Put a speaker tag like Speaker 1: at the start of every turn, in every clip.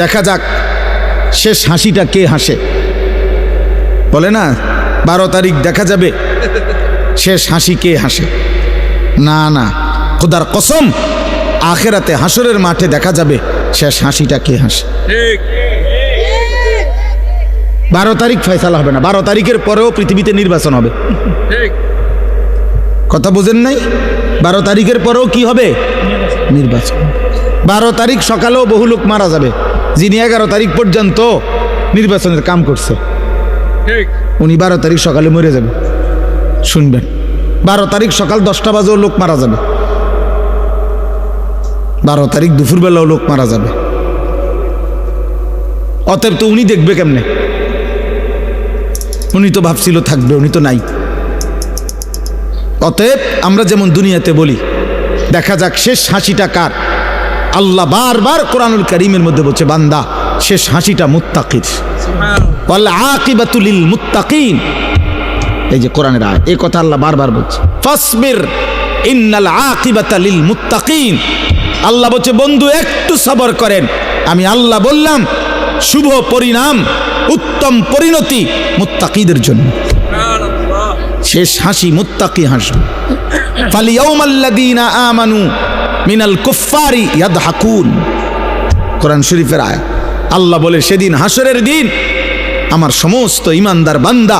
Speaker 1: দেখা যাক শেষ হাসিটা কে হাসে। বলে না 12 তারিখ দেখা যাবে শেষ হাসি কে হাসে। না না, খোদার কসম, আখেরাতে হাসরের মাঠে দেখা যাবে শেষ হাসিটা কে হাসে। 12 তারিখ ফয়সালা হবে না, 12 তারিখের পরেও পৃথিবীতে নির্বাচন হবে। কথা বোঝেন নাই? 12 তারিখের পরেও কি হবে? নির্বাচন। 12 তারিখ সকালেও বহু লোক মারা যাবে, যিনি 11 তারিখ পর্যন্ত নির্বাচনের কাম করছে উনি 12 তারিখ সকালে মরে যাবে। শুনবেন, 12 তারিখ সকাল 10টা বাজেও লোক মারা যাবে, 12 তারিখ দুপুরবেলাও লোক মারা যাবে। অতএব তো উনি দেখবে কেমনে? উনি তো ভাবছিল থাকবে, উনি তো নাই। অতএব আমরা যেমন দুনিয়াতে বলি দেখা যাক শেষ হাসিটা কার, আল্লাহ বারবার কোরআনুল কারীমের মধ্যে বলছে বান্দা শেষ হাসিটা মুত্তাকির, ওয়াল আকিবাতু লিল মুত্তাকিন। এই যে কোরআনের আয়াত, এই কথা আল্লাহ বারবার বলছে, ফাসবির ইন্নাল আকিবাতা লিল মুত্তাকিন। আল্লাহ বলছে বন্ধু একটু সবর করেন, আমি আল্লাহ বললাম শুভ পরিণাম, উত্তম পরিণতি মুত্তাকিদের জন্য। শেষ হাসি মুত্তাকি হাসবে। ফালিয়াউমাল্লাযীনা আমানু মিনাল কুফফারি ইয়াদহাকুন, কোরআন শরীফের আয়াত। আল্লাহ বলে সেদিন হাসরের দিন আমার সমস্ত ইমানদার বান্দা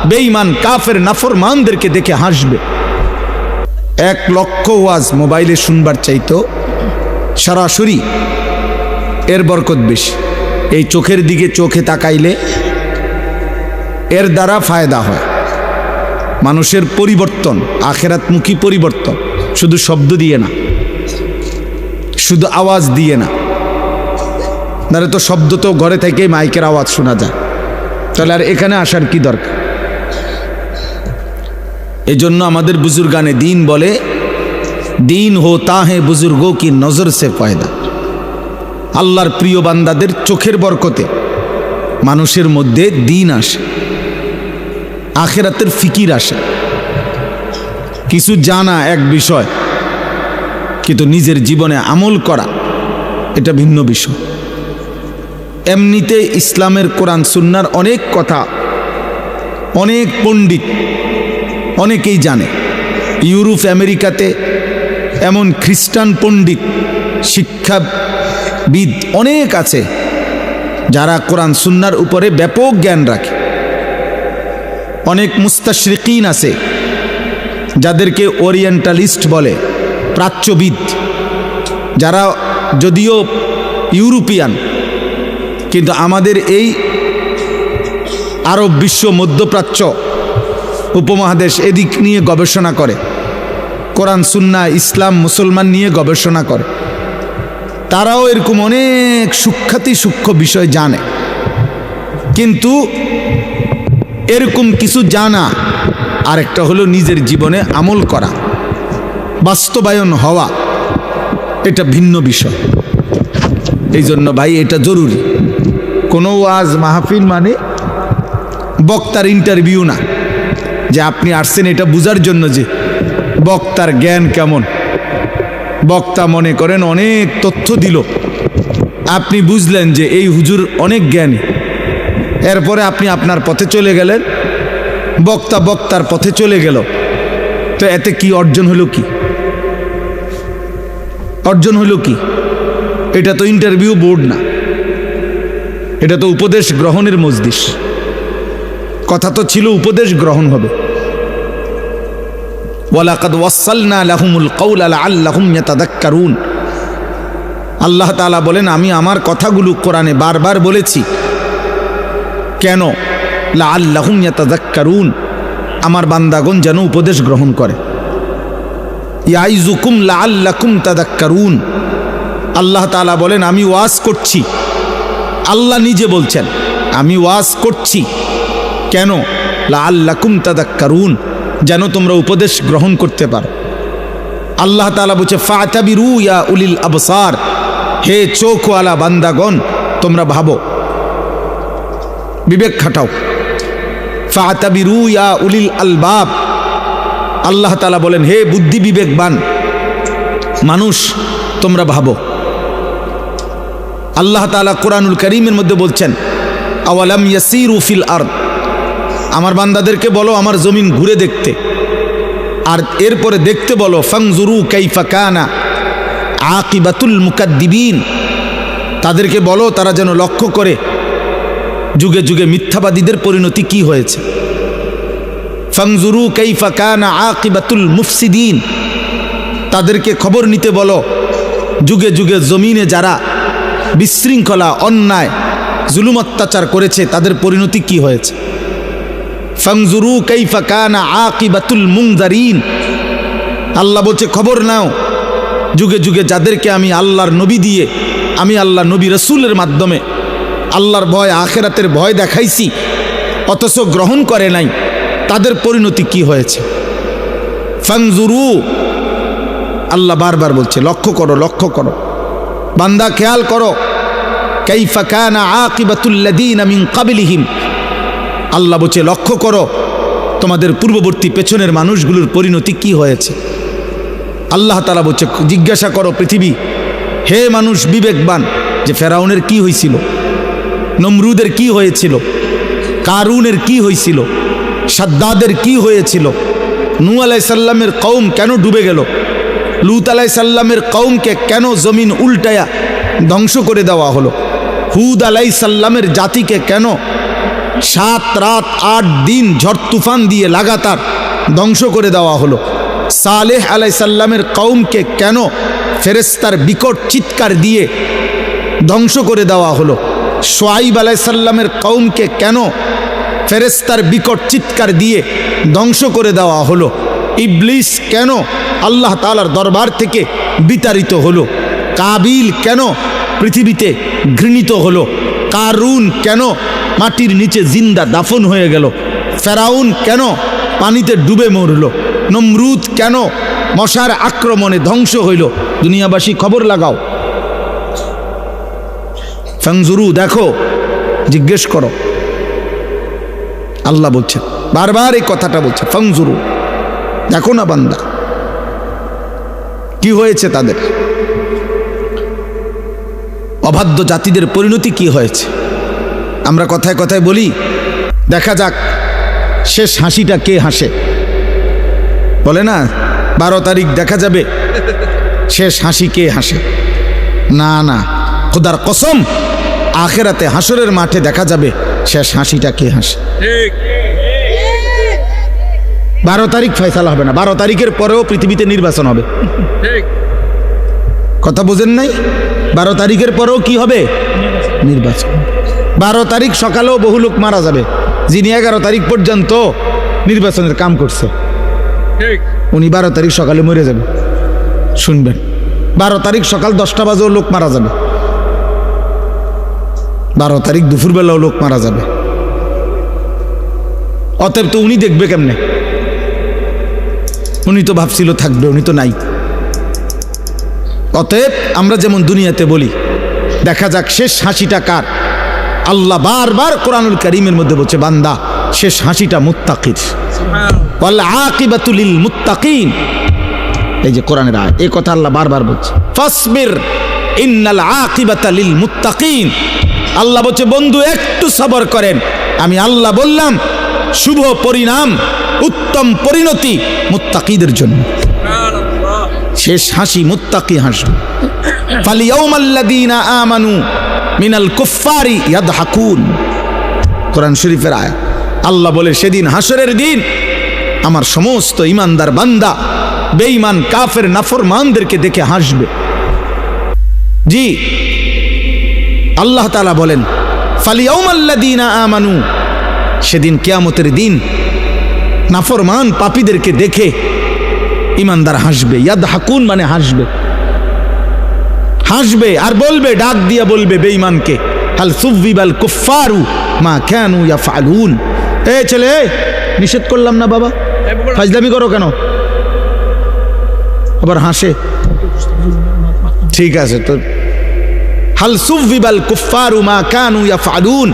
Speaker 1: বেঈমান কাফের নাফরমানদেরকে দেখে হাসবে। 1 লক্ষ ওয়াজ মোবাইলে শুনবার চাইতো সরাসরি এর বরকত বেশি। এই চোখের দিকে চোখে তাকাইলে এর দ্বারা ফায়দা হয়, মানুষের পরিবর্তন, আখেরাতমুখী পরিবর্তন, শুধু শব্দ দিয়ে না, শুধু আওয়াজ দিয়ে না। নারে তো শব্দ তো ঘরে থেকে মাইকের আওয়াজ শোনা যায়, তাহলে আর এখানে আসার কি দরকার? এজন্য আমাদের বুজুর্গানে দিন বলে দিন হোতা হে বুজুর্গো কি নজর সে পয়দা। আল্লাহর প্রিয় বান্দাদের চোখের বরকতে মানুষের মধ্যে দিন আসে, আখেরাতের ফিকির আসে। কিছু জানা এক বিষয়, কিন্তু নিজের জীবনে আমল করা এটা ভিন্ন বিষয়। এমনিতে ইসলামের কোরআন সুন্নাহর অনেক কথা অনেক পণ্ডিত অনেকেই জানে। ইউরোপ আমেরিকাতে এমন খ্রিস্টান পণ্ডিত শিক্ষাবিদ অনেক আছে যারা কোরআন সুন্নাহর উপরে ব্যাপক জ্ঞান রাখে। অনেক মুস্তাশরিকিন আছে যাদেরকে ওরিয়েন্টালিস্ট বলে, প্রাচ্যবিদ, যারা যদিও ইউরোপিয়ান কিন্তু আমাদের এই আরব বিশ্ব, মধ্যপ্রাচ্য উপমহাদেশ এদিক নিয়ে গবেষণা করে, কোরআন সুন্নাহ ইসলাম মুসলমান নিয়ে গবেষণা করে। তারাও এরকম অনেক সূক্ষ্ম বিষয় জানে, কিন্তু এরকম কিছু জানা আরেকটা হলো নিজের জীবনে আমল করা, বাস্তবায়ন হওয়া, এটা ভিন্ন বিষয়। এই জন্য ভাই এটা জরুরি। কোনো ওয়াজ মাহফিল মানে বক্তার ইন্টারভিউ না, যে আপনি আসছেন এটা বুঝার জন্য যে বক্তার জ্ঞান কেমন। বক্তা মনে করেন অনেক তথ্য দিল, আপনি বুঝলেন যে এই হুজুর অনেক জ্ঞানী, এরপরে আপনি আপনার পথে চলে গেলেন, বক্তা বক্তার পথে চলে গেল, তো এতে কি অর্জন হলো? কি অর্জন হলো? কি? এটা তো ইন্টারভিউ বোর্ড না, এটা তো উপদেশ গ্রহণের মজলিস। কথা তো ছিল উপদেশ গ্রহণ হবে। ওয়ালাকাদ ওয়াসালনা লাহুমুল কাওলা লাআল্লাহুম ইয়াতাযাক্কারুন। আল্লাহ তাআলা বলেন আমি আমার কথাগুলো কোরআনে বারবার বলেছি, কেন? লাআল্লাহুম ইয়াতাযাক্কারুন, আমার বান্দাগণ যেন উপদেশ গ্রহণ করে। ইয়াইযুকুম লাআল্লাকুম তাযাক্কারুন। আল্লাহ তাআলা বলেন আমি ওয়াজ করছি, আল্লাহ নিজে বলছেন আমি ওয়াজ করছি, কেন? লাআল্লাকুম তাযাক্কারুন, যেন তোমরা উপদেশ গ্রহণ করতে পারো। আল্লাহ তাআলা বলছে ফাতাবিরু ইয়া উলিল আবসার, হে চোখওয়ালা বান্দাগণ তোমরা ভাবো, বিবেক খাটাও। ফাতাবিরু ইয়া উলিল আলবাব, আল্লাহ তাআলা বলেন হে বুদ্ধি বিবেকবান মানুষ তোমরা ভাবো। আল্লাহ তাআলা কোরআনুল কারীমের মধ্যে বলছেন, আওয়ালাম ইয়াসিরু ফিল আরদ, আমার বান্দাদেরকে বলো আমার জমিন ঘুরে দেখতে, আর এরপরে দেখতে বলো ফানজুরু কাইফা কানা আকিবাতুল মুকাদ্দিবিন, তাদেরকে বলো তারা যেন লক্ষ্য করে যুগে যুগে মিথ্যাবাদীদের পরিণতি কি হয়েছে। ফানজুরু কাইফা কানা আকিবাতুল মুফসিদিন, তাদেরকে খবর নিতে বলো যুগে যুগে জমিনে যারা বিশৃঙ্খলা, অন্যায়, জুলুম অত্যাচার করেছে তাদের পরিণতি কি হয়েছে। ফানজুরু কাইফা কানা আকিবাতুল মুনজারিন, আল্লাহ বলছে খবর নাও যুগে যুগে যাদেরকে আমি আল্লাহর নবী দিয়ে, আমি আল্লাহ নবী রসুলের মাধ্যমে আল্লাহর ভয়, আখেরাতের ভয় দেখাইছি, অথচ গ্রহণ করে নাই, তাদের পরিণতি কি হয়েছে। ফানজুরু, আল্লাহ বারবার বলছে লক্ষ্য করো, লক্ষ্য করো বান্দা, খেয়াল করো। কাইফা কানা আকিবাতুল লাযীনা মিন ক্বাবলিহিম, আল্লাহ বলছে লক্ষ্য করো তোমাদের পূর্ববর্তী পেছনের মানুষগুলোর পরিণতি কি হয়েছে। আল্লাহ তাআলা বলছে জিজ্ঞাসা করো পৃথিবী, হে মানুষ বিবেকবান, যে ফেরাউনের কি হয়েছিল, নমরুদের কি হয়েছিল, কারুনের কি হয়েছিল, সাদ্দাদের কি হয়েছিল, নূহ আলাইহিস সালামের কওম কেন ডুবে গেল, লূত আলাইহিস সালামের কওমকে কেন জমিন উল্টায়া ধ্বংস করে দেওয়া হলো, হুদ আলাইহিস সালামের জাতিকে কেন 7 রাত 8 দিন ঝড় তুফান দিয়ে লাগাতার ধ্বংস করে দেওয়া হলো, সালেহ আলাইহিস সালামের কওমকে কেন ফেরেশতার বিকট চিৎকার দিয়ে ধ্বংস করে দেওয়া হলো, শুআইব আলাইহিস সালামের কওমকে কেন ফেরেশতার বিকট চিৎকার দিয়ে ধ্বংস করে দেওয়া হলো, ইবলিস কেন আল্লাহ তাআলার দরবার থেকে বিতাড়িত হলো, কাবিল কেন পৃথিবীতে ঘৃণিত হলো, কারুন কেন মাটির নিচে জিন্দা দাফন হয়ে গেল, ফেরাউন কেন পানিতে ডুবে মরল, নমরুদ কেন মশার আক্রমণে ধ্বংস হইল। দুনিয়াবাসী খবর লাগাও, ফানজুরু, দেখো, জিজ্ঞেস করো। আল্লাহ বলছেন, বারবার এই কথাটা বলছে, ফানজুরু, দেখো না বান্দা কি হয়েছে তাদের, অবাধ্য জাতিদের পরিণতি কি হয়েছে। আমরা কথায় কথায় বলি দেখা যাক শেষ হাসিটা কে হাসে, বলে না 12 তারিখ দেখা যাবে শেষ হাসি কে হাসে। না না, খোদার কসম, আখেরাতে হাসরের মাঠে দেখা যাবে শেষ হাসিটা কে হাসে। 12 তারিখ ফয়সালা হবে না, 12 তারিখের পরেও পৃথিবীতে নির্বাচন হবে। কথা বুঝেন নাই? 12 তারিখের পরেও কি হবে? নির্বাচন। 12 তারিখ সকালেও বহু লোক মারা যাবে, যিনি 11 তারিখ পর্যন্ত নির্বাচনের কাম করছে, উনি 12 তারিখ সকালে মরে যাবে। শুনবেন, 12 তারিখ সকাল 10টা বাজেও লোক মারা যাবে, 12 তারিখ দুপুরবেলাও লোক মারা যাবে। অতএব তো উনি দেখবে কেমনে? উনি তো ভাবছিল থাকবে, উনি তো নাই। অতএব আমরা যেমন দুনিয়াতে বলি দেখা যাক শেষ হাসিটা কার, আল্লাহ বারবার কোরআনুল কারীমের মধ্যে বলছে বান্দা শেষ হাসিটা মুত্তাকির, ওয়াল আকিবাতু লিল মুত্তাকিন। এই যে কোরআনের আয়াত, এই কথা আল্লাহ বারবার বলছে, ফাসবির ইন্নাল আকিবাতা লিল মুত্তাকিন। আল্লাহ বলছে বন্ধু একটু সবর করেন, আমি আল্লাহ বললাম শুভ পরিণাম, উত্তম পরিণতি মুত্তাকিদের জন্য। শেষ হাসি মুত্তাকি হাসবে। ফালিয়াউমাল্লাযীনা আমানু মিনাল কুফফারি ইয়াদহাকুন, কোরআন শরীফের আয়াত। আল্লাহ বলে সেদিন হাসরের দিন আমার সমস্ত ইমানদার বান্দা বেঈমান কাফের নাফরমানদেরকে দেখে হাসবে। জি, আল্লাহ তাআলা বলেন ফালিয়াউমাল্লাযীনা আমানু, সেদিন কিয়ামতের দিন নাফরমান পাপীদেরকে দেখে ইমানদার হাসবে। ইয়াদহাকুন মানে হাসবে, হাসবে আর বলবে, ডাক দিয়া বলবে বেঈমানকে, হাল সুযিবাল কুফফারু মা কানু ইয়াফআলুন। এ ছেলে, নিষেধ করলাম না বাবা, ফাজলামি করো কেন? আবার হাসে। ঠিক আছে তো, হাল সুযিবাল কুফফারু মা কানু ইয়াফআলুন।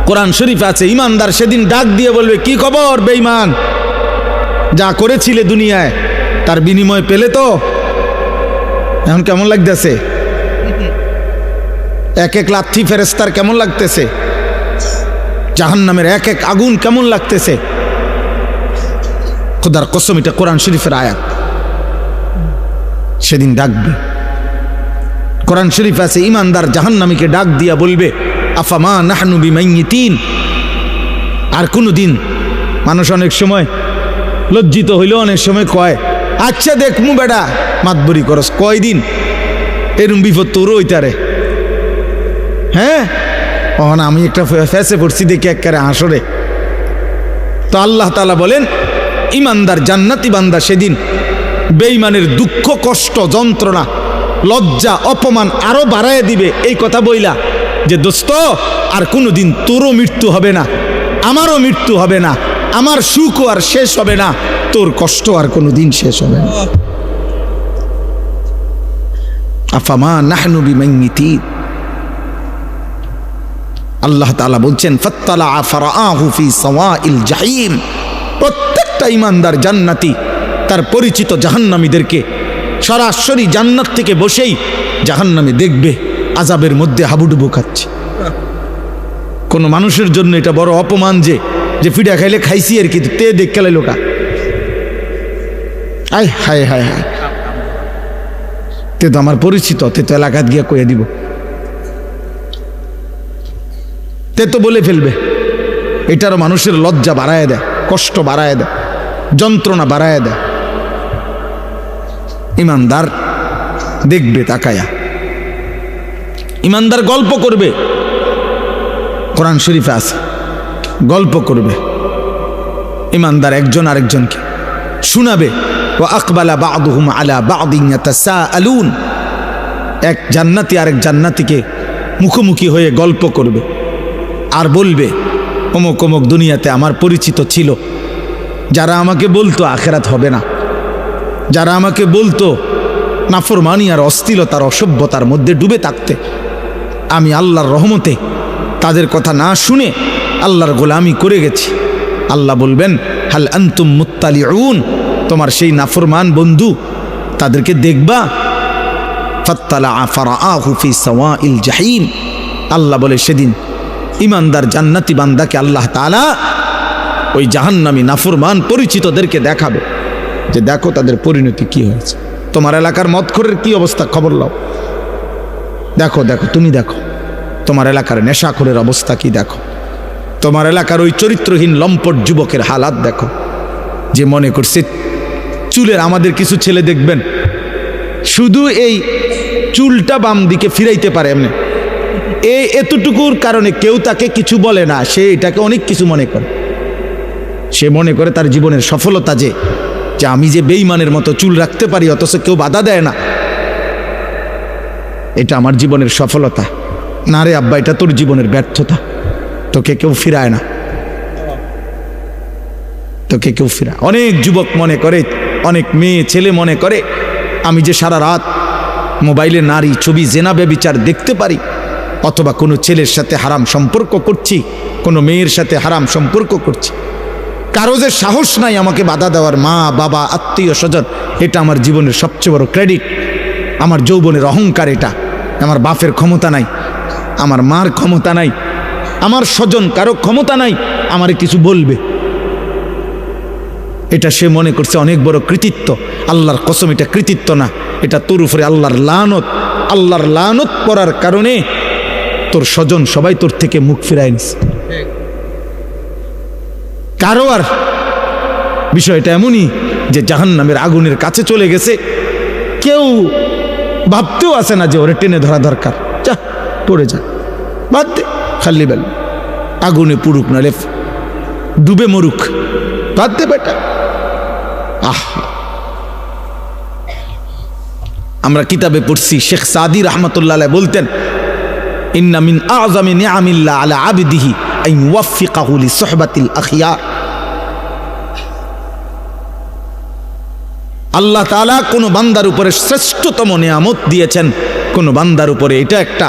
Speaker 1: কোরআন শরীফ আছে ইমানদার সেদিন ডাক দিয়ে বলবে, কি খবর বেঈমান, যা করেছিলে দুনিয়ায় তার বিনিময় পেলে তো? এখন কেমন লাগতেছে? এক এক লাথি ফেরেস্তার কেমন লাগতেছে, জাহান্নামের এক এক আগুন কেমন লাগতেছে। খোদার কসম, এটা কোরআন শরীফের আয়াত। সেদিন ডাকবে, কোরআন শরীফ আছে, ইমানদার জাহান্নামীকে ডাক দিয়া বলবে, আফামা নাহনু বিমাইয়িতিন। আর কোনদিন মানুষ অনেক সময় লজ্জিত হইল, অনেক সময় কয়, আচ্ছা দেখমু বেটা মাতবরি করস, কয়দিন এরম বিপদ তোরও হইতারে। হ্যাঁ, না আমি একটা ফেসে পড়ছি দেখি একেবারে হাসরে। তো আল্লাহ তাআলা বলেন, ইমানদার জান্নাতি বান্দা সেদিন বেঈমানের দুঃখ কষ্ট যন্ত্রণা লজ্জা অপমান আরো বাড়ায় দিবে এই কথা বইলা যে দোস্ত আর কোনোদিন তোরও মৃত্যু হবে না, আমারও মৃত্যু হবে না, আমার সুখও আর শেষ হবে না, তোর কষ্ট আর কোনোদিন শেষ হবে না। আফামা নাহনু বিমাইয়িতিন। আল্লাহ তাআলা বলছেন, ফাত্তালা ফারাআহু ফি সাওয়াইল জাহিম। প্রত্যেকটা ইমানদার জান্নাতি তার পরিচিত জাহান্নামীদেরকে সরাসরি জান্নাত থেকে বসেই জাহান্নামী দেখবে আযাবের মধ্যে হাবুডুবু খাচ্ছে। কোন মানুষের জন্য এটা বড় অপমান যে ফিডা খাইলে খাইছি আর কি, তে দেখ খেলে লোকা। আয় হায় হায় হায়, তে তো আমার পরিচিত, তে তো এলাকাত গিয়া কয়ে দিব, তে তো বলে ফেলবে। এটারও মানুষের লজ্জা বাড়ায় দেয়, কষ্ট বাড়ায় দেয়, যন্ত্রণা বাড়ায় দেয়। ইমানদার দেখবে তাকায়া, ইমানদার গল্প করবে, কোরআন শরীফে আছে, গল্প করবে। ইমানদার একজন আরেকজনকে শোনাবে, ওয়া আকবালা বা'দুহুম আলা বা'দিন ইয়াতাসাআলুন। এক জান্নাতি আরেক জান্নাতিকে মুখোমুখি হয়ে গল্প করবে আর বলবে, অমুক অমুক দুনিয়াতে আমার পরিচিত ছিল, যারা আমাকে বলতো আখিরাত হবে না, যারা আমাকে বলতো নাফরমানি আর অশ্লীলতার অসভ্যতার মধ্যে ডুবে থাকতে, আমি আল্লাহর রহমতে তাদের কথা না শুনে আল্লাহর গোলামি করে গেছি। আল্লাহ বলবেন, হাল আনতুম মুত্তালিউন, তোমার সেই নাফরমান বন্ধু তাদেরকে দেখবা। ফাত্তালা ফারাআহু ফি সাওয়াইল জাহিম। আল্লাহ বলে সেদিন ইমানদার জান্নাতি বান্দাকে আল্লাহ তাআলা ওই জাহান্নামী নাফরমান পরিচিতদেরকে দেখাবে যে দেখো তাদের পরিণতি কি হয়েছে। তোমার এলাকার মদখোরের কি অবস্থা, খবর লাও, দেখো দেখো, তুমি দেখো তোমার এলাকার নেশাখোরের অবস্থা কি, দেখো তোমার এলাকার ওই চরিত্রহীন লম্পট যুবকের হালাত দেখো, যে মনে করছে চুলের। আমাদের কিছু ছেলে দেখবেন শুধু এই চুলটা বাম দিকে ফিরাইতে পারে এমনি, এই এতটুকুর কারণে কেউ তাকে কিছু বলে না, সে এটাকে অনেক কিছু মনে করে। সে মনে করে তার জীবনের সফলতা যে আমি যে বেঈমানের মতো চুল রাখতে পারি অথচ কেউ বাধা দেয় না, এটা আমার জীবনের সফলতা। না রে আব্বা, এটা তোর জীবনের ব্যর্থতা, তোকে কেউ ফিরায় না, তোকে কেউ ফিরায়। অনেক যুবক মনে করে, অনেক মেয়ে ছেলে মনে করে, আমি যে সারা রাত মোবাইলে নারী ছবি জেনা ব্যভিচার দেখতে পারি, অথবা কোনো ছেলের সাথে হারাম সম্পর্ক করছি, কোনো মেয়ের সাথে হারাম সম্পর্ক করছি, কারো যে সাহস নাই আমাকে বাধা দেওয়ার, মা বাবা আত্মীয় স্বজন, এটা আমার জীবনের সবচেয়ে বড় ক্রেডিট, আমার যৌবনের অহংকার। এটা আমার বাপের ক্ষমতা নাই, আমার মার ক্ষমতা নাই, আমার স্বজন কারো ক্ষমতা নাই আমারে কিছু বলবে। এটা সে মনে করছে অনেক বড় কৃতিত্ব। আল্লাহর কসম, এটা কৃতিত্ব না, এটা তোর উপরে আল্লাহর লানত। আল্লাহর লানত পড়ার কারণে তোর স্বজন সবাই তোর থেকে মুখ ফিরায় নিছে। কারো আর বিষয়টা এমনই যে জাহান্নামের আগুনের কাছে চলে গেছে, কেউ ভাবতেও আসে না যে ওরে টেনে ধরা দরকার, যা পড়ে যা, বাদ দে, খালি বেল আগুনে পুড়ুক নালে ডুবে মরুক, বাদ দে বেটা। আমরা কিতাবে পড়ছি, শেখ সাদি রহমতুল্লাহ আলাইহি বলতেন, ইন্না মিন আযমি নিআমিল্লাহ আলা আবদিহি আন ইউওয়াফিকাহু লিসুহবাতিল আখিয়ার। আল্লাহ তাআলা কোন বান্দার উপরে শ্রেষ্ঠতম নিয়ামত দিয়েছেন, কোন বান্দার উপরে এটা একটা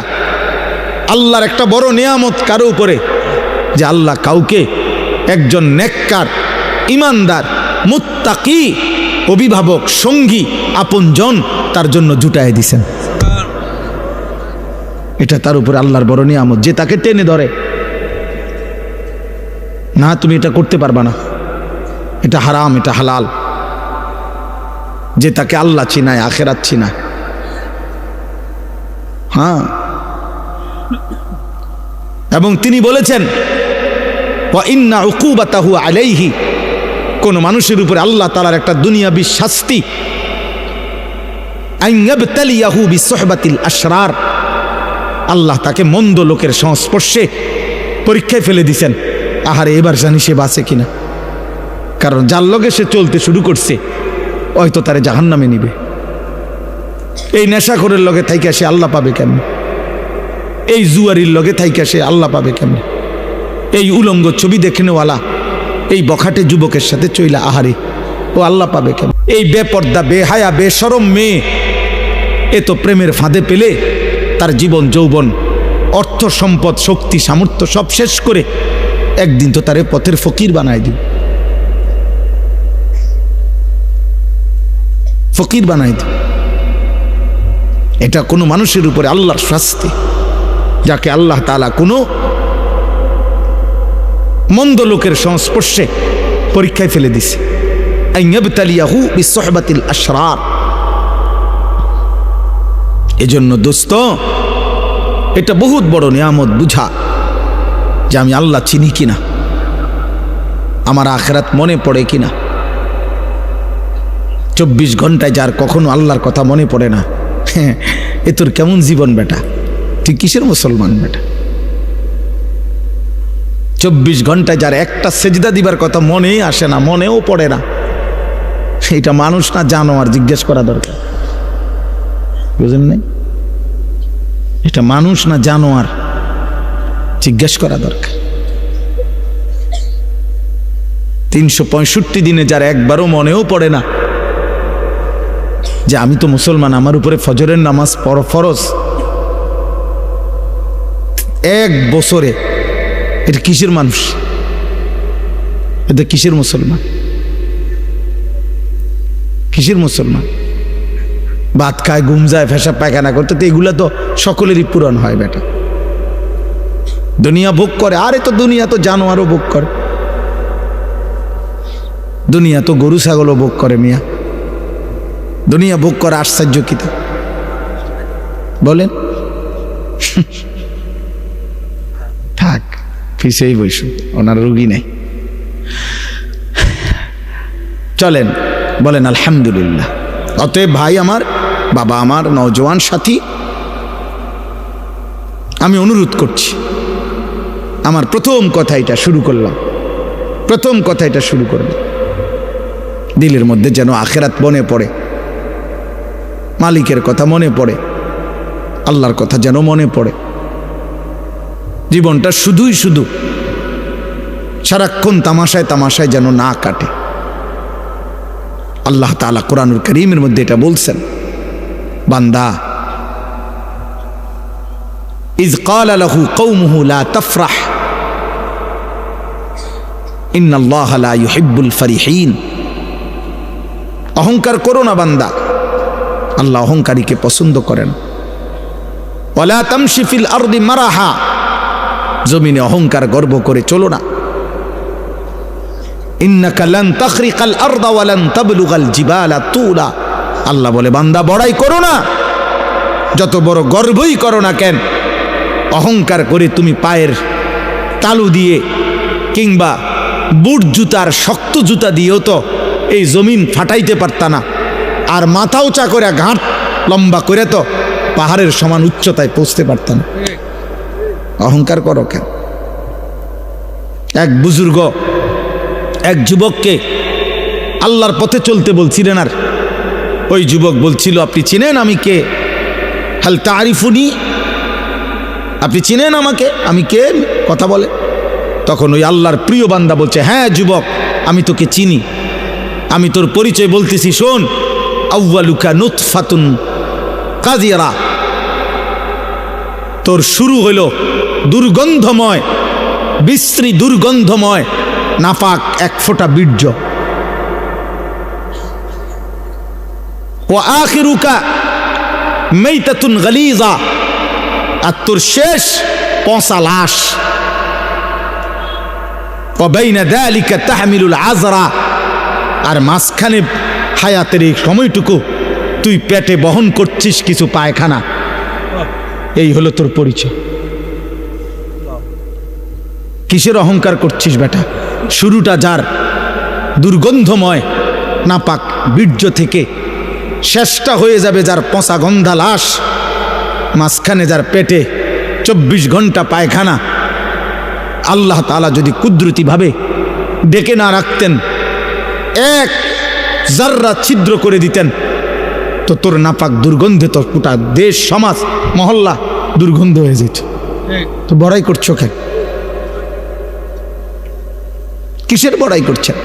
Speaker 1: আল্লাহর একটা বড় নিয়ামত কারো উপরে, যে আল্লাহ কাউকে একজন নেককার ইমানদার মুত্তাকি অভিভাবক সঙ্গী আপনজন তার জন্য জুটায় দিছেন। এটা তার উপরে আল্লাহর বড় নিয়ামত যে তাকে টেনে ধরে, না তুমি এটা করতে পারবা না, এটা হারাম, এটা হালাল, যে তাকে আল্লাহ চিনায়, আখেরাত চিনায়। হ্যাঁ, এবং তিনি বলেছেন ওয়া ইন্না উকুবাতাহু আলাইহি, কোন মানুষের উপরে আল্লাহ তাআলার একটা দুনিয়াবী শাস্তি, আন ইয়াবতালিয়াহু বিসুহবাতিল আশরার, আল্লাহ তাকে মন্দ লোকের সংস্পর্শে পরীক্ষায় ফেলে দিয়েছেন। আহারে, এবার জানি সে বাঁচে কিনা, কারণ যার লগে সে চলতে শুরু করছে হয়তো তারে জাহান্নামে নিবে। এই নেশাখোরের লগে থাইকা সে আল্লাহ পাবে কেমনে? এই জুয়ারির লগে থাইকা সে আল্লাহ পাবে কেমনে? এই উলঙ্গ ছবি দেখে নেওয়ালা এই বখাটে যুবকের সাথে চইলা আহারে, ও আল্লাহ পাবে কেমন? এই বেপর্দা, বেহায়া, বেশরম মেয়ে এ তো প্রেমের ফাঁদে পেলে তার জীবন, যৌবন, অর্থ, সম্পদ, শক্তি, সামর্থ্য সব শেষ করে একদিন তো তারে পথের ফকির বানায় দিবে, ফকির বানায় দিবে। এটা কোনো মানুষের উপরে আল্লাহর শাস্তি, যাকে আল্লাহ তাআলা কোনো মন্দ লোকের সংস্পর্শে পরীক্ষায় ফেলে দিছে। আন ইয়াবতালিয়াহু বিসুহবাতিল আশরার। এজন্য দোস্ত, এটা বহুত বড় নিয়ামত বুঝা যে আমি আল্লাহ চিনি কিনা, আমার আখিরাত মনে পড়ে কিনা। 24 ঘন্টায় যার কখনো আল্লাহর কথা মনে পড়ে না, এ তোর কেমন জীবন বেটা? তুই কিসের মুসলমান বেটা? 24 ঘন্টায় যার একটা সেজদা দিবার কথা মনেই আসে না, মনেও পড়ে না, সেইটা মানুষ না জানোয়ার? জিজ্ঞেস করা দরকার, বুঝেন নাই? এটা মানুষ না জানোয়ার? জিজ্ঞেস করা দরকার। 365 দিনে যার একবারও মনেও পড়ে না যে আমি তো মুসলমান, আমার উপরে ফজরের নামাজ ফরজ, এক বছরে, এটা কিসের মানুষ? এটা কিসের মুসলমান? কিসের মুসলমান? ভাত খায়, ঘুম যায়, পেশাব পায়খানা করতে, তো এগুলা তো সকলেরই পূরণ হয় বেটা। দুনিয়া ভোগ করে, আরে তো দুনিয়া তো জানোয়ারও ভোগ করে, দুনিয়া তো গরু ছাগলও ভোগ করে মিয়া। দুনিয়া ভোগ করে আশ্চর্য কি তা বলেন? থাক, পিছেই বসু, ওনার রুগী নেই। চলেন বলেন আলহামদুলিল্লাহ। অতএব ভাই আমার, বাবা আমার, নওজোয়ান সাথী, আমি অনুরোধ করছি, আমার প্রথম কথা এটা শুরু করলাম, প্রথম কথা এটা শুরু করলাম, দিলের মধ্যে যেন আখেরাত মনে পড়ে, মালিকের কথা মনে পড়ে, আল্লাহর কথা যেন মনে পড়ে। জীবনটা শুধুই শুধু সারাক্ষণ তামাশায় তামাশায় যেন না কাটে। আল্লাহ তাআলা কোরআনুল কারীমের মধ্যে এটা বলছেন, বান্দা, ইয ক্বালা লাহু কওমুহু লা তাফরাহ ইন্নাল্লাহা লা ইউহিব্বুল ফারিহিন। অহংকার করো না বান্দা, আল্লাহ অহংকারীকে পছন্দ করেন। ওয়ালা তামশি ফিল আরদি মারাহা, জমিনে অহংকার গর্ব করে চলো না। ইন্নাকা লান তাখরিকাল আরদা ওয়া লান তাবলুগাল জিবালা তুলা। আল্লাহ বলে, বান্দা বড়াই করো না, যত বড় গর্বই করো না কেন, অহংকার করে তুমি পায়ের তালু দিয়ে কিংবা বুট জুতার শক্ত জুতা দিয়েও তো এই জমিন ফাটাইতে পারতা না, আর মাথা উঁচা করে ঘাট লম্বা করে তো পাহাড়ের সমান উচ্চতায় পৌঁছতে পারত না। অহংকার করো কেন? এক বুজুর্গ এক যুবককে আল্লাহর পথে চলতে বলছিলেন, আর ওই যুবক বলছিল, আপনি চিনেন আমি কে? হাল তারিফুনি, আপনি চিনেন আমাকে, আমি কে? কথা বলে। তখন ওই আল্লাহর প্রিয় বান্দা বলছে, হ্যাঁ যুবক, আমি তোকে চিনি, আমি তোর পরিচয় বলতেছি, শোন। আউয়ালুকা নুতফাতুন কাযিরা, তোর শুরু হইল দুর্গন্ধময়, বিশ্রী দুর্গন্ধময় নাপাক এক ফোঁটা বীর্য। ওয়া আখিরুকা মাইতাতুন গালিযা, আর তোর শেষ পচা লাশ। ওয়াবাইনা যালিকা তাহমিলুল আযরা, আর মাঝখানে হায়াতের এই সময়টুকু তুই পেটে বহন করছিস কিছু পায়খানা। এই হলো তোর পরিচয়। কিসের অহংকার করছিস বেটা? শুরুটা যার দুর্গন্ধময় নাপাক বীর্য থেকে, শেষটা হয়ে যাবে যার পচা গন্ধা লাশ, মাঝখানে যার পেটে 24 ঘন্টা পায়খানা। আল্লাহ তাআলা যদি কুদরতিভাবে ডেকে না রাখতেন, এক জাররা ছিদ্র করে দিতেন, তো তোর নাপাক দুর্গন্ধে তোর গোটা দেশ সমাজ মহল্লা দুর্গন্ধ হয়ে যেত। তো বড়াই করছো কেন? কিসের বড়াই করছেন?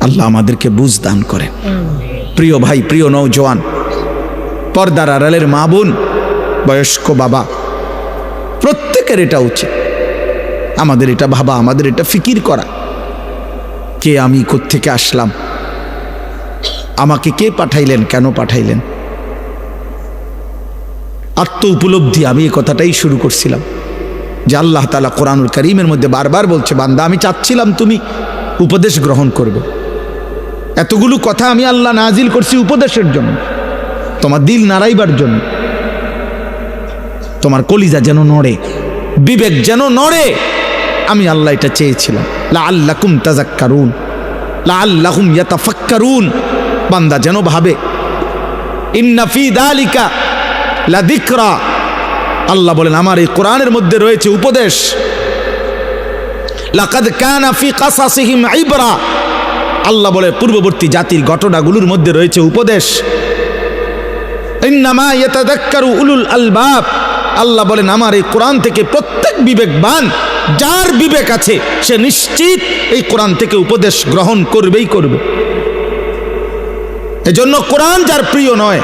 Speaker 1: আল্লাহ আমাদেরকে বুঝ দান করেন। প্রিয় ভাই, প্রিয় নওজোয়ান, পর্দার আড়ালের মা বোন, বয়স্ক বাবা, প্রত্যেকের এটা উচিত, আমাদের এটা ভাবা, আমাদের এটা ফিকির করা, কে আমি, কোত্থেকে আসলাম, আমাকে কে পাঠাইলেন, কেন পাঠাইলেন। আত্ম উপলব্ধি। আমি এই কথাটাই শুরু করছিলাম যে আল্লাহ তাআলা কোরআনুল কারীমের মধ্যে বারবার বলছে, বান্দা আমি চাচ্ছিলাম তুমি উপদেশ গ্রহণ করবে। এতগুলো কথা আমি আল্লাহ নাজিল করছি উপদেশের জন্য, তোমার দিল নাড়াইবার জন্য, তোমার কলিজা যেন নড়ে, বিবেক যেন নড়ে। আমি আল্লাহ এটা চেয়েছিলাম। লাআল্লাকুম তাযাক্কারুন, লাআল্লাহুম ইয়াতাফাক্কারুন, বান্দা যেন ভাবে। ইন্না ফি যালিকা লাযিকরা, আল্লাহ বলেন আমার এই কোরআনের মধ্যে রয়েছে উপদেশ। লাকাদ কানা ফি কাসাসিহিম ইবরা, আল্লাহ বলে পূর্ববর্তী জাতির ঘটনাগুলোর মধ্যে রয়েছে উপদেশ। ইন্নামা ইয়াতাযাক্কারু উলুল আলবাব, আল্লাহ বলেন আমার এই কোরআন থেকে প্রত্যেক বিবেকবান, যার বিবেক আছে সে নিশ্চিত এই কোরআন থেকে উপদেশ গ্রহণ করবেই করবে। এজন্য কোরআন যার প্রিয় নয়,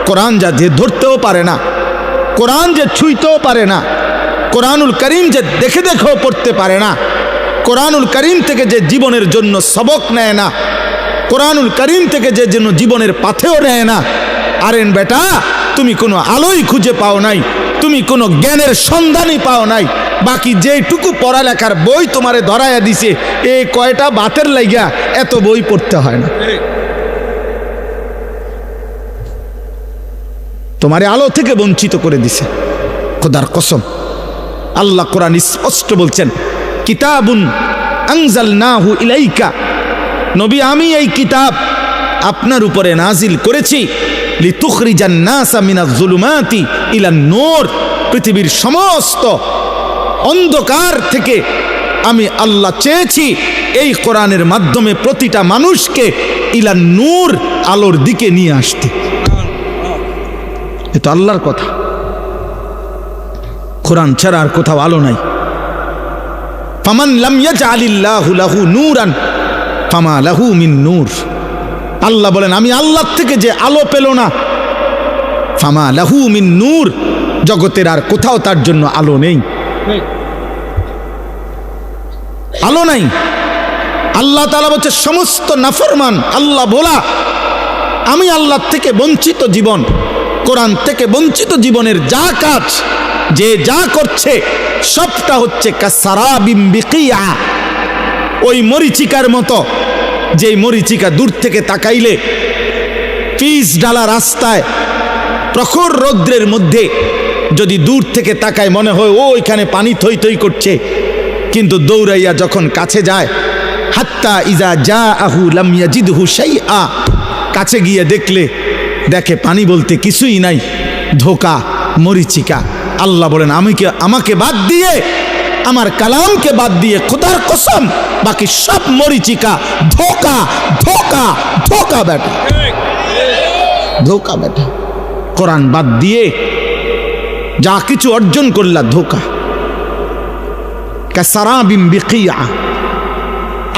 Speaker 1: কোরআন যা যে ধরতেও পারে না, কোরআন যে ছুঁইতেও পারে না, কোরআনুল কারীম যে দেখে দেখেও পড়তে পারে না, কোরআনুল কারীম থেকে যে জীবনের জন্য সবক নেয় না, কোরআনুল কারীম থেকে যে যেন জীবনের পাথেও নেয় না, আরেন বেটা তুমি কোনো আলোই খুঁজে পাও নাই, তুমি কোনো জ্ঞানের সন্ধানই পাও নাই। বাকি যেটুকু পড়ালেখার বই তোমারে ধরাইয়া দিছে, এই কয়টা বাতের লাগিয়া এত বই পড়তে হয় না। তোমারে আলো থেকে বঞ্চিত করে দিছে খোদার কসম। আল্লাহ কোরআন স্পষ্ট বলছেন, কিতাবুন আনজালনাহু ইলাইকা, নবী আমি এই কিতাব আপনার উপরে নাজিল করেছি, লিতুখরিজান নাসা মিনাজ যুলুমাতি ইলান নূর, পৃথিবীর সমস্ত অন্ধকার থেকে আমি আল্লাহ চেয়েছি এই কোরআনের মাধ্যমে প্রতিটা মানুষকে ইলান নূর, আলোর দিকে নিয়ে আসতে। এ তো আল্লাহর কথা। কোরআন ছাড়া আর কোথাও আলো নাই। ফামান লাম ইয়াজআলিল্লাহু লাহু নূরান ফামা লাহু মিন নূর, আল্লাহ বলেন আমি আল্লাহ থেকে যে আলো পেল না, ফামা লাহু মিন নূর, জগতের আর কোথাও তার জন্য আলো নেই, আলো নাই। আল্লাহ তাআলা বলছে সমস্ত নাফরমান আল্লাহ ভোলা, আমি আল্লাহ থেকে বঞ্চিত জীবন, কোরআন থেকে বঞ্চিত জীবনের যা কাজ, যে যা করছে সবটা হচ্ছে কাসারাবিম বিকিয়া, ওই মরিচিকার মতো, যে মরিচিকা দূর থেকে তাকাইলে পিচ ডালা রাস্তায় প্রখর রৌদ্রের মধ্যে যদি দূর থেকে তাকায় মনে হয় ও ওইখানে পানি থই থই করছে, কিন্তু দৌড়াইয়া যখন কাছে যায়, হাত্তা ইজা জাআহু লাম ইয়াজিদহু শাইআ, কাছে গিয়ে দেখে পানি বলতে কিছুই নাই, ধোঁকা, মরিচিকা। আল্লাহ বলেন আমাকে বাদ দিয়ে, আমার কালামকে বাদ দিয়ে খোদার কসম বাকি সব মরিচিকা, ধোঁকা ধোঁকা ধোঁকা বেটা, ধোঁকা বেটা। কোরআন বাদ দিয়ে যা কিছু অর্জন করলা ধোঁকা। কাসারাবিম বিকিয়া।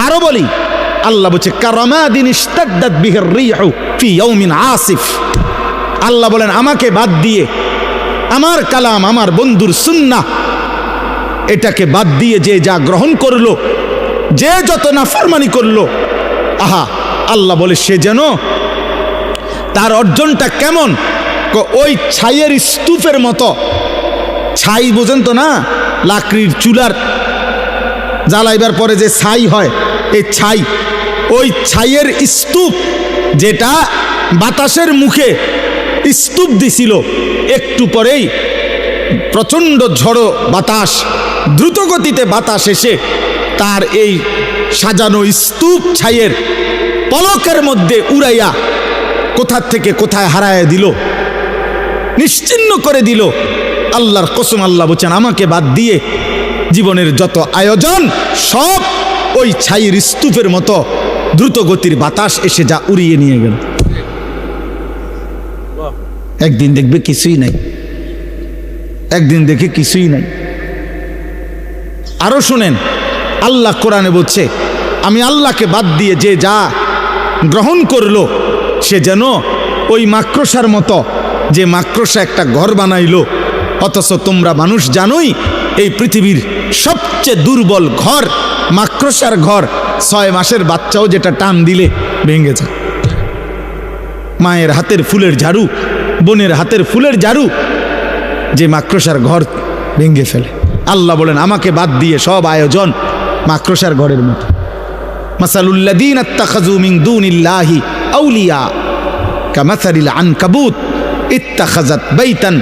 Speaker 1: আরো বলি, আল্লাহ বলছে কারামাদিন ইশতাদ্দাত বিহির রিহু ফি ইয়াউমিন আসিফ, আল্লাহ বলেন আমাকে বাদ দিয়ে, আমার কালাম, আমার বন্ধুর সুন্নাহ, এটাকে বাদ দিয়ে যে যা গ্রহণ করলো, যে যত নাফরমানি করলো, আহা আল্লাহ বলে সে যেন তার অর্জনটা কেমন, ওই ছাইয়ের স্তূপের মতো, ছাই বোঝেন তো না, লাকড়ির চুলার জ্বালাইবার পরে যে ছাই হয়, এই ছাই, ওই ছাইয়ের স্তূপ যেটা বাতাসের মুখে স্তূপ দিছিল, একটু পরেই প্রচণ্ড ঝড়ো বাতাস, দ্রুতগতিতে বাতাস এসে তার এই সাজানো স্তূপ ছাইয়ের পলকের মধ্যে উড়াইয়া কোথার থেকে কোথায় হারায় দিল, নিশ্চিহ্ন করে দিল। আল্লাহর কসম, আল্লাহ বলছেন আমাকে বাদ দিয়ে জীবনের যত আয়োজন সব ওই ছাইয়ের স্তূপের মতো দ্রুতগতির বাতাস এসে যা উড়িয়ে নিয়ে গেল। একদিন দেখবে কিছুই নাই, একদিন দেখে কিছুই নাই। আরো শুনেন, আল্লাহ কোরআনে বলছে আমি আল্লাহকে বাদ দিয়ে যে যা গ্রহণ করলো সে যেন ওই মাকড়সার মতো, যে মাকড়সা একটা ঘর বানাইলো। অথচ তোমরা মানুষ জানোই এই পৃথিবীর সবচেয়ে দুর্বল ঘর মাকড়সার ঘর। 6 মাসের বাচ্চাও যেটা টান দিলে ভেঙে যায়। মায়ের হাতের ফুলের ঝাড়ু, বোনের হাতের ফুলের ঝাড়ু যে মাকড়সার ঘর ভেঙে ফেলে। আল্লাহ বলেন আমাকে বাদ দিয়ে সব আয়োজন মাকড়সার ঘরের মতো। মাসালুল্লাযীনা ইত্তাখাযু মিন দুনিল্লাহি আউলিয়া কামাসালিল আনকাবুত ইত্তাখাযাত বাইতান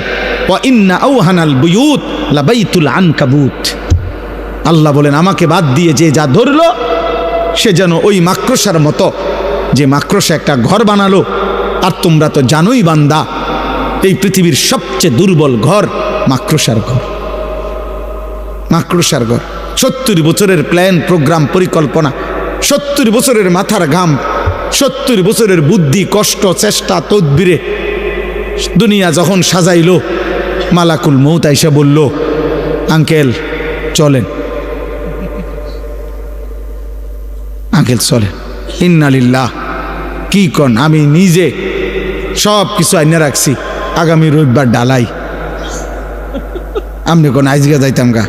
Speaker 1: ওয়া ইন্না আওহানাল বুয়ুত লাবাইতুল আনকাবুত। আল্লাহ বলেন আমাকে বাদ দিয়ে যে যা ধরলো সে যেন ওই মাকড়সার মতো, যে মাকড়সা একটা ঘর বানালো। আর তোমরা তো জানোই বান্দা, এই পৃথিবীর সবচেয়ে দুর্বল ঘর মাকড়সার ঘর। মাকড়সার ঘর। 70 বছরের প্ল্যান, প্রোগ্রাম, পরিকল্পনা, 70 বছরের মাথার ঘাম, 70 বছরের বুদ্ধি, কষ্ট, চেষ্টা, তদবিরে দুনিয়া যখন সাজাইলো, মালাকুল মউত আইসা বলল আঙ্কেল চলেন, আঙ্কেল চলেন। ইন্না লিল্লাহ। কি কন? আমি নিজে সব কিছু আইনে রাখছি, আগামী রবিবার ডালাই। আপনি কোন আইজগা যাইতাম গা,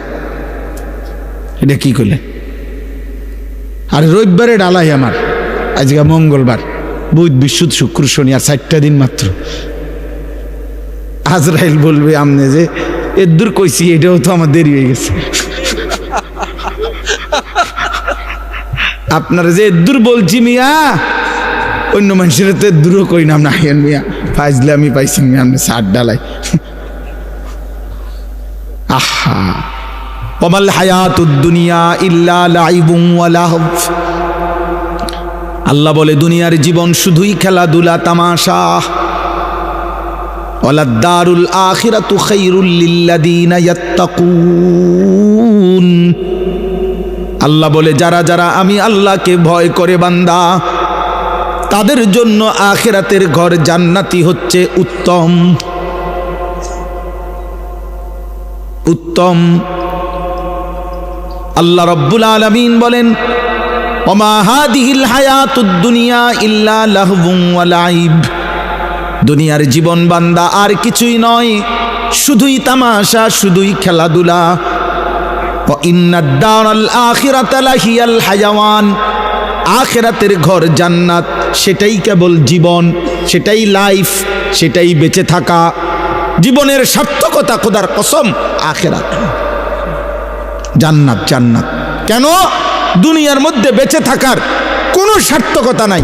Speaker 1: এটা কি করলেন? আরে রবিবারে ডালাই আমার, আজকে মঙ্গলবার, বুধ, বৃহস্পতি, শুক্র, শনি, আর 4টা দিন মাত্র। আজরাইল বলবে আমনে যে এদূর কইছি, এটাও তো আমার দেরি হয়ে গেছে। আপনারা যে এদূর বলছি মিয়া, অন্য মানুষের তো এদূরও কই নাম না মিয়া, ফাইজলে আমি পাইছি মিয়া, আপনি 60 ডালাই। আহা, ওয়ামাল হায়াতুদ দুনিয়া ইল্লা লাইবুন ওয়া লাহব। আল্লাহ বলে দুনিয়ার জীবন শুধুই খেলাধুলা, তামাশা। ওয়ালাদ-দারুল আখিরাতু খায়রুল লিল্লাযীনা ইয়াত্তাকুন। আল্লাহ বলে যারা যারা আমি আল্লাহকে ভয় করে বান্দা, তাদের জন্য আখিরাতের ঘর জান্নাতি হচ্ছে উত্তম। উত্তম। আল্লাহ রাব্বুল আলামিন বলেন ওমা হাদিহিল হায়াতুদ দুনিয়া ইল্লা লাহবুন ওয়া লাইব। দুনিয়ার জীবন বান্দা আর কিছুই নয়, শুধুই তামাশা, শুধুই খেলাধুলা। ওয়া ইন্নাদ দারাল আখিরাতা লাহিয়াল হায়াওয়ান। আখিরাতের ঘর জান্নাত, সেটাই কেবল জীবন, সেটাই লাইফ, সেটাই বেঁচে থাকা। জীবনের সার্থকতা, খোদার কসম, আখিরাত। জান্নাত, জান্নাত। কেন? দুনিয়ার মধ্যে বেঁচে থাকার কোনো সার্থকতা নাই,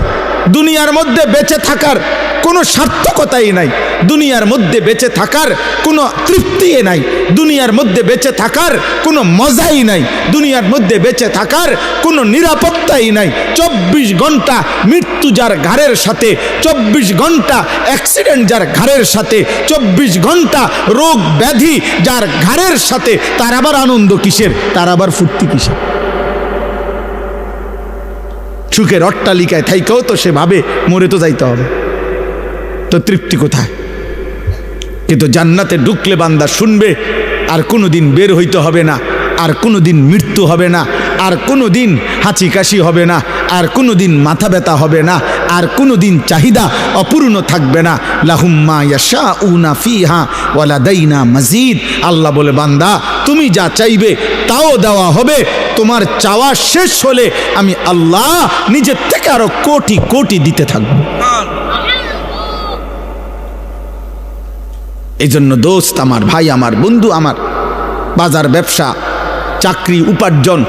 Speaker 1: দুনিয়ার মধ্যে বেঁচে থাকার কোনো সার্থকতাই নাই, দুনিয়ার মধ্যে বেঁচে থাকার কোনো তৃপ্তি নাই, দুনিয়ার মধ্যে বেঁচে থাকার কোনো মজাই নাই, দুনিয়ার মধ্যে বেঁচে থাকার কোনো নিরাপত্তাই নাই। 24 ঘন্টা মৃত্যু যার ঘাড়ের সাথে, 24 ঘন্টা অ্যাক্সিডেন্ট যার ঘাড়ের সাথে, 24 ঘন্টা রোগ ব্যাধি যার ঘাড়ের সাথে, তার আবার আনন্দ কিসের? তার আবার ফুর্তি কিসের? সুখের অট্টালিকায় থাইকেও তো সে ভাবে মরে তো যাইতে হবে, তো তৃপ্তি কোথায়? কিন্তু জান্নাতে ঢুকলে বান্দা শুনবে আর কোনোদিন বের হইতে হবে না, আর কোনোদিন মৃত্যু হবে না, আর কোনোদিন হাঁচি কাশি হবে না, আর কোনোদিন মাথা ব্যথা হবে না, আর কোনোদিন চাহিদা অপূর্ণ থাকবে না। লাহুম মা ইয়াশাউনা ফিহা ওয়া লাদাইনা মাজিদ। আল্লাহ বলে বান্দা তুমি যা চাইবে তাও দেওয়া হবে, তোমার চাওয়া শেষ হলে আমি আল্লাহ নিজের থেকে আরো কোটি কোটি দিতে থাকবো। এই জন্য দোস্ত আমার, ভাই আমার, বন্ধু আমার, বাজার ব্যবসা, চাকরি, উপার্জন,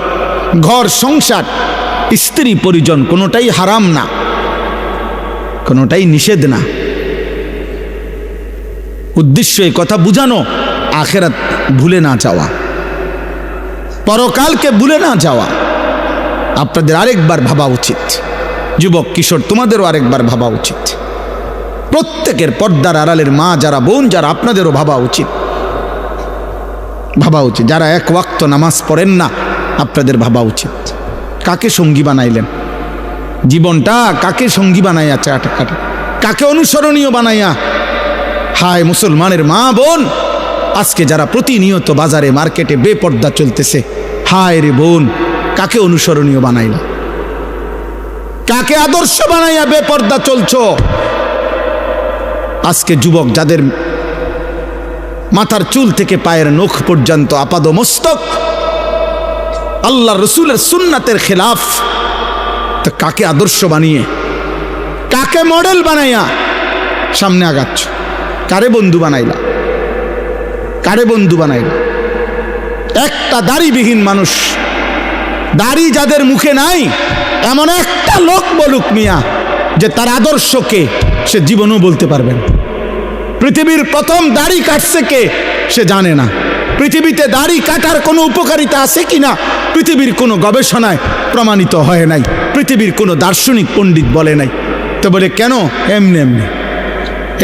Speaker 1: ঘর সংসার, স্ত্রী পরিজন কোনোটাই হারাম না, কোনোটাই নিষেধ না। উদ্দেশ্য এই কথা বুঝানো, আখেরাত ভুলে না যাওয়া, পরকালকে ভুলে না যাওয়া। আপনাদের আরেকবার ভাবা উচিত, যুবক কিশোর তোমাদেরও আরেকবার ভাবা উচিত, প্রত্যেকের পর্দার আড়ালের মা যারা, বোন যারা, আপনাদেরও ভাবা উচিত, ভাবা উচিত। যারা এক ওয়াক্ত নামাজ পড়েন না, আপনাদের ভাবা উচিত কাকে সঙ্গী বানাইলেন, জীবনটা কাকে সঙ্গী বানাইয়া, কাকে অনুসরণীয় বানাইয়া। হায় মুসলমানের মা বোন, আজকে যারা প্রতিনিয়ত বাজারে মার্কেটে বেপর্দা চলতেছে, হায় রে বোন, কাকে অনুসরণীয় বানাইলা, কাকে আদর্শ বানাইয়া বেপর্দা চলছো। আজকে যুবক যাদের মাথার চুল থেকে পায়ের নখ পর্যন্ত আপাদমস্তক আল্লাহ রসুলের সুন্নাতের খেলাফ, তো কাকে আদর্শ বানিয়ে, কাকে মডেল বানাইয়া সামনে আগাচ্ছ, কারে বন্ধু বানাইলা, কারে বন্ধু বানাইলা। একটা দাড়িবিহীন মানুষ, দাড়ি যাদের মুখে নাই, এমন একটা লোক বলুক মিয়া যে তার আদর্শকে সে জীবনও বলতে পারবে না। পৃথিবীর প্রথম দাড়ি কাটছে কে, সে জানে না। পৃথিবীতে দাড়ি কাটার কোনো উপকারিতা আছে কিনা পৃথিবীর কোনো গবেষণায় প্রমাণিত হয় নাই, পৃথিবীর কোনো দার্শনিক পণ্ডিত বলে নাই। তো বলে কেন, এমনি এমনি।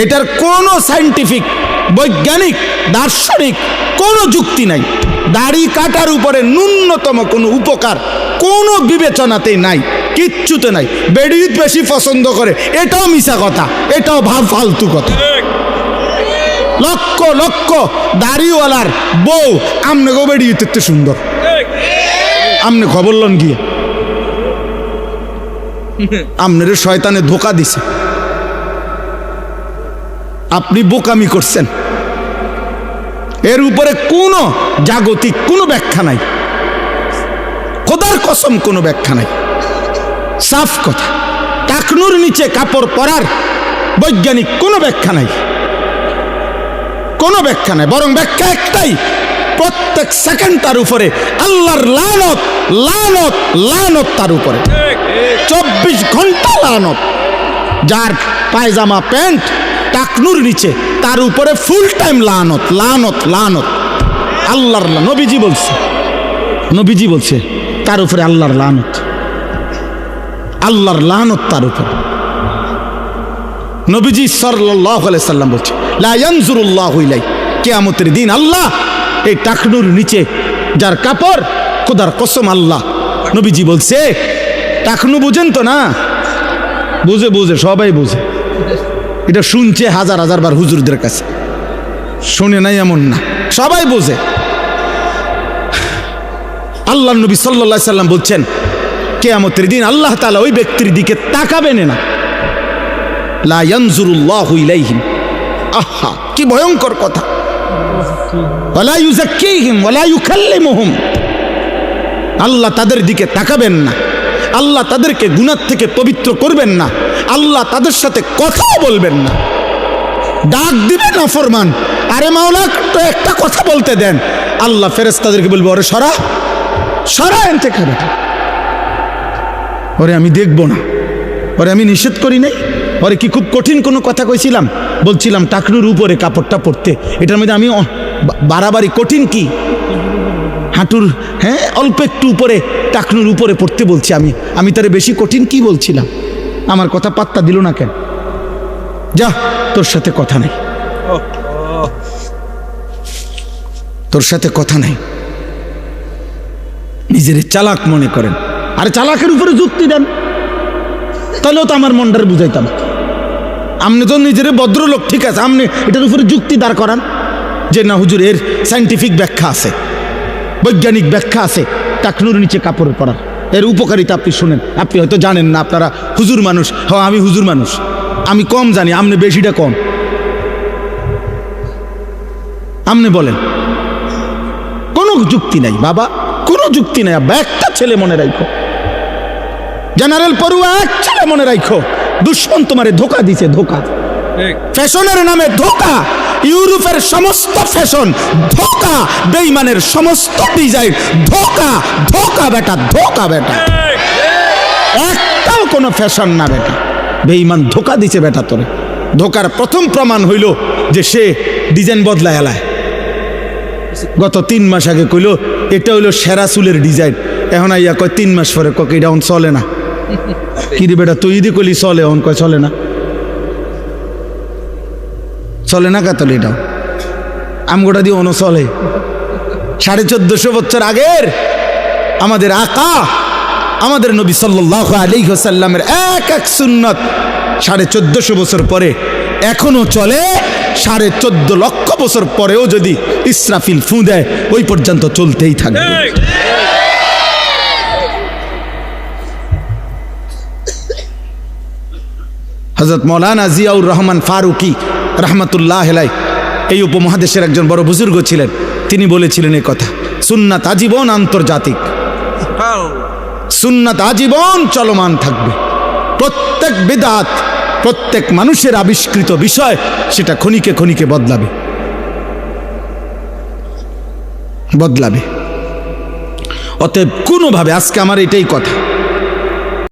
Speaker 1: এটার কোনো সায়েন্টিফিক, বৈজ্ঞানিক, দার্শনিক কোনো যুক্তি নাই। দাড়ি কাটার উপরে ন্যূনতম কোনো উপকার কোনো বিবেচনাতেই নাই, কিচ্ছুতে নাই। বেড়িত বেশি পছন্দ করে, এটাও মিছা কথা, এটাও ফালতু কথা। লক্ষ লক্ষ দাড়িওয়ালার বউ আমনে গো বেড়িতে সুন্দর, আমনে খবর লন গিয়ে, আমনের শয়তানে ধোকা দিছে, আপনি বোকামি করছেন। এর উপরে কোনো জাগতিক কোনো ব্যাখ্যা নাই, খোদার কসম কোনো ব্যাখ্যা নাই, সাফ কথা। টাকনুর নিচে কাপড় পরার বৈজ্ঞানিক কোনো ব্যাখ্যা নাই, কোনো ব্যাখ্যা নাই। বরং ব্যাখ্যা একটাই, প্রত্যেক সেকেন্ড তার উপরে আল্লাহর লানত, লানত, লানত তার উপরে, 24 ঘন্টা লানত। যার পায়জামা প্যান্ট টাকনুর নিচে, তার উপরে ফুল টাইম লানত, লানত, লানত। আল্লাহর, নবীজি বলছে, নবীজি বলছে তার উপরে আল্লাহর লানত, আল্লাহর লানত তার উপরে। নবীজি সাল্লাল্লাহু আলাইহি সাল্লাম বলছে, লা ইয়ানজুরুল্লাহু ইলাই, কিয়ামতের দিন আল্লাহ এই টাকনুর নিচে যার কাপড়, খোদার কসম আল্লাহ, নবীজি বলছে, টাকনু বুঝেন তো না? বুঝে, বুঝে, সবাই বুঝে। এটা শুনছে হাজার হাজার বার হুজুরদের কাছে, শুনে নাই এমন না, সবাই বোঝে। আল্লাহ নবী সাল্লাল্লাহু আলাইহি সাল্লাম বলছেন, কিয়ামতের দিন আল্লাহ তাআলা ওই ব্যক্তির দিকে তাকাবেন না, লা ইয়ানজুরুল্লাহু ইলাইহিম। আহা, কি ভয়ঙ্কর কথা। ওয়ালা ইউযাক্কিহিম ওয়ালা ইউকাল্লিমুহুম, আল্লাহ তাদের দিকে তাকাবেন না, আল্লাহ তাদেরকে গুনাহ থেকে পবিত্র করবেন না, আল্লাহ তাদের সাথে কথাও বলবেন না, ডাক দিবেন না ফরমান। আরে মাওলা তো একটা কথা বলতে দেন, আল্লাহ ফেরেশতাদেরকে বলবে, ওরে সরা, সরা এনতে খাবে, ওরে আমি দেখব না, ওরে আমি নিষেধ করি নাই, ওরে কি খুব কঠিন কোনো কথা কইছিলাম? বলছিলাম টাকনুর উপরে কাপড়টা পরতে, এটার মধ্যে আমি বাড়াবাড়ি কঠিন কি? হাঁটুর, হ্যাঁ, অল্প একটু উপরে, টাকনুর উপরে পড়তে বলছি আমি তারে বেশি কঠিন কি বলছিলাম? আমার কথা পাত্তা দিল না কেন? যা, তোর সাথে কথা নাই, তোর সাথে কথা নাই। নিজের চালাক মনে করেন, আর চালাকের উপরে যুক্তি দেন, তাহলেও তো আমার মনটারে বুঝাইতাম। আপনি তো নিজের ভদ্রলোক, ঠিক আছে, আপনি এটার উপরে যুক্তি দাঁড় করান যে না হুজুর, এর সায়েন্টিফিক ব্যাখ্যা আছে, বৈজ্ঞানিক ব্যাখ্যা আছে টাকনুর নিচে কাপড় পরার, এর উপকারিতা আপনি শুনেন। আপনি হয়তো জানেন না, আপনারা হুজুর মানুষ। হ্যাঁ, আমি হুজুর মানুষ, আমি কম জানি, আপনি বেশিটা কম। আপনি বলেন, কোনো যুক্তি নাই বাবা, কোনো যুক্তি নাই। আব্বা, একটা ছেলে মনে রাখো, জেনারেল পড়ুয়া এক ছেলে মনে রাখো, দুশ্মন তোমারে ধোকা দিছে, ধোকা। ফ্যাশনের নামে ধোকা, ইউরোপের সমস্ত ফ্যাশন ধোকা, বেঈমানের সমস্ত ডিজাইন ধোকা, ধোকা বেটা, ধোকা বেটা, একটাও কোনো ফ্যাশন না বেটা। বেঈমান ধোকা দিছে বেটা তোরে। ধোকার প্রথম প্রমাণ হইল যে সে ডিজাইন বদলায় এলায়। গত 3 মাস আগে কইল এটা হইল সেরা চুলের ডিজাইন, এখন আইয়া কয় 3 মাস পরে কক এটা এখন চলে না। কি রে বেটা তুই যদি কইলি চলে, এখন কয় চলে না, চলে না কাতল এটাও আমগোটা দিয়ে অন চলে। 1450 বছর আগের আমাদের আকা আমাদের নবী সাল্লাল্লাহু আলাইহি ওয়াসাল্লামের এক এক সুন্নাত 1450 বছর পরে এখনো চলে। 14.5 লক্ষ বছর পরেও যদি ইসরাফিল ফু দেয় ওই পর্যন্ত চলতেই থাকবে। হযরত মাওলানা জিয়াউর রহমান ফারুকি রহমাতুল্লাহ আলাইহি এই উপমহাদেশের একজন বড় বুজুর্গ ছিলেন। তিনি বলেছিলেন এই কথা, সুন্নাত আজীবন আন্তর্জাতিক, সুন্নাত আজীবন চলমান থাকবে। প্রত্যেক বিদআত, প্রত্যেক মানুষের আবিষ্কৃত বিষয় সেটা ক্ষণিকে ক্ষণিকে বদলাবে, বদলাবে। অতএব কোনোভাবে, আজকে আমার এটাই কথা,